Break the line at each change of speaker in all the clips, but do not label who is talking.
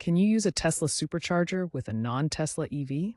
Can you use a Tesla supercharger with a non-Tesla EV?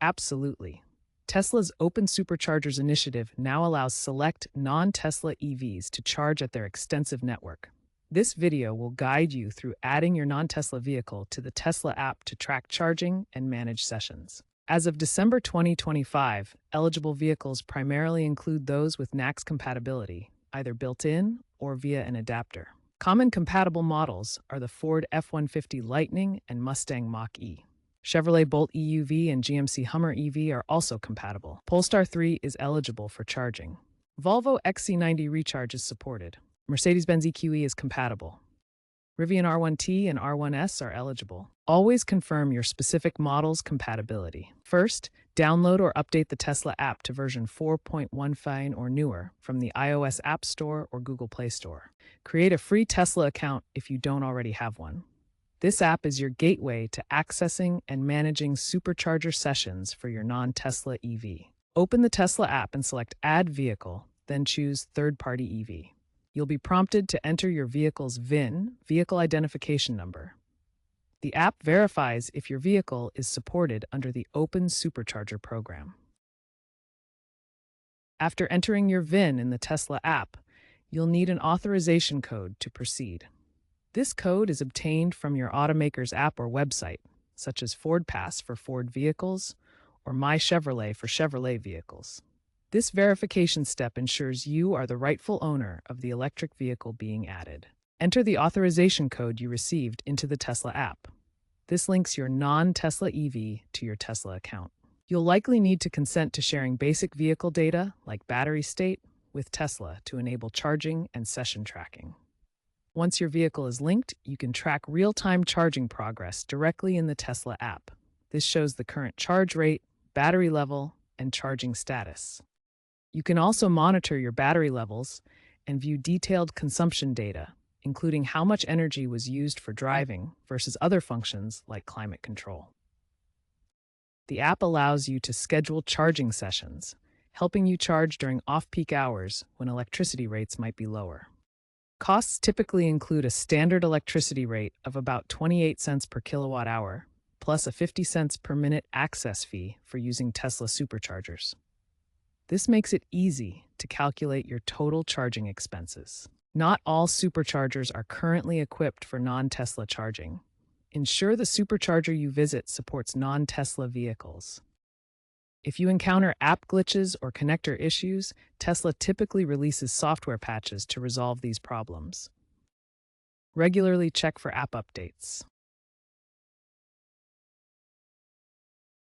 Absolutely. Tesla's Open Superchargers initiative now allows select non-Tesla EVs to charge at their extensive network. This video will guide you through adding your non-Tesla vehicle to the Tesla app to track charging and manage sessions. As of December 2025, eligible vehicles primarily include those with NACS compatibility, either built-in or via an adapter. Common compatible models are the Ford F-150 Lightning and Mustang Mach-E. Chevrolet Bolt EUV and GMC Hummer EV are also compatible. Polestar 3 is eligible for charging. Volvo XC90 Recharge is supported. Mercedes-Benz EQE is compatible. Rivian R1T and R1S are eligible. Always confirm your specific model's compatibility. First, download or update the Tesla app to version 4.15 or newer from the iOS App Store or Google Play Store. Create a free Tesla account if you don't already have one. This app is your gateway to accessing and managing supercharger sessions for your non-Tesla EV. Open the Tesla app and select Add Vehicle, then choose Third-Party EV. You'll be prompted to enter your vehicle's VIN, vehicle identification number. The app verifies if your vehicle is supported under the Open Supercharger program. After entering your VIN in the Tesla app, you'll need an authorization code to proceed. This code is obtained from your automaker's app or website, such as Ford Pass for Ford vehicles or My Chevrolet for Chevrolet vehicles. This verification step ensures you are the rightful owner of the electric vehicle being added. Enter the authorization code you received into the Tesla app. This links your non-Tesla EV to your Tesla account. You'll likely need to consent to sharing basic vehicle data, like battery state, with Tesla to enable charging and session tracking. Once your vehicle is linked, you can track real-time charging progress directly in the Tesla app. This shows the current charge rate, battery level, and charging status. You can also monitor your battery levels and view detailed consumption data, including how much energy was used for driving versus other functions like climate control. The app allows you to schedule charging sessions, helping you charge during off-peak hours when electricity rates might be lower. Costs typically include a standard electricity rate of about 28 cents per kilowatt hour, plus a 50 cents per minute access fee for using Tesla superchargers. This makes it easy to calculate your total charging expenses. Not all superchargers are currently equipped for non-Tesla charging. Ensure the supercharger you visit supports non-Tesla vehicles. If you encounter app glitches or connector issues, Tesla typically releases software patches to resolve these problems. Regularly check for app updates.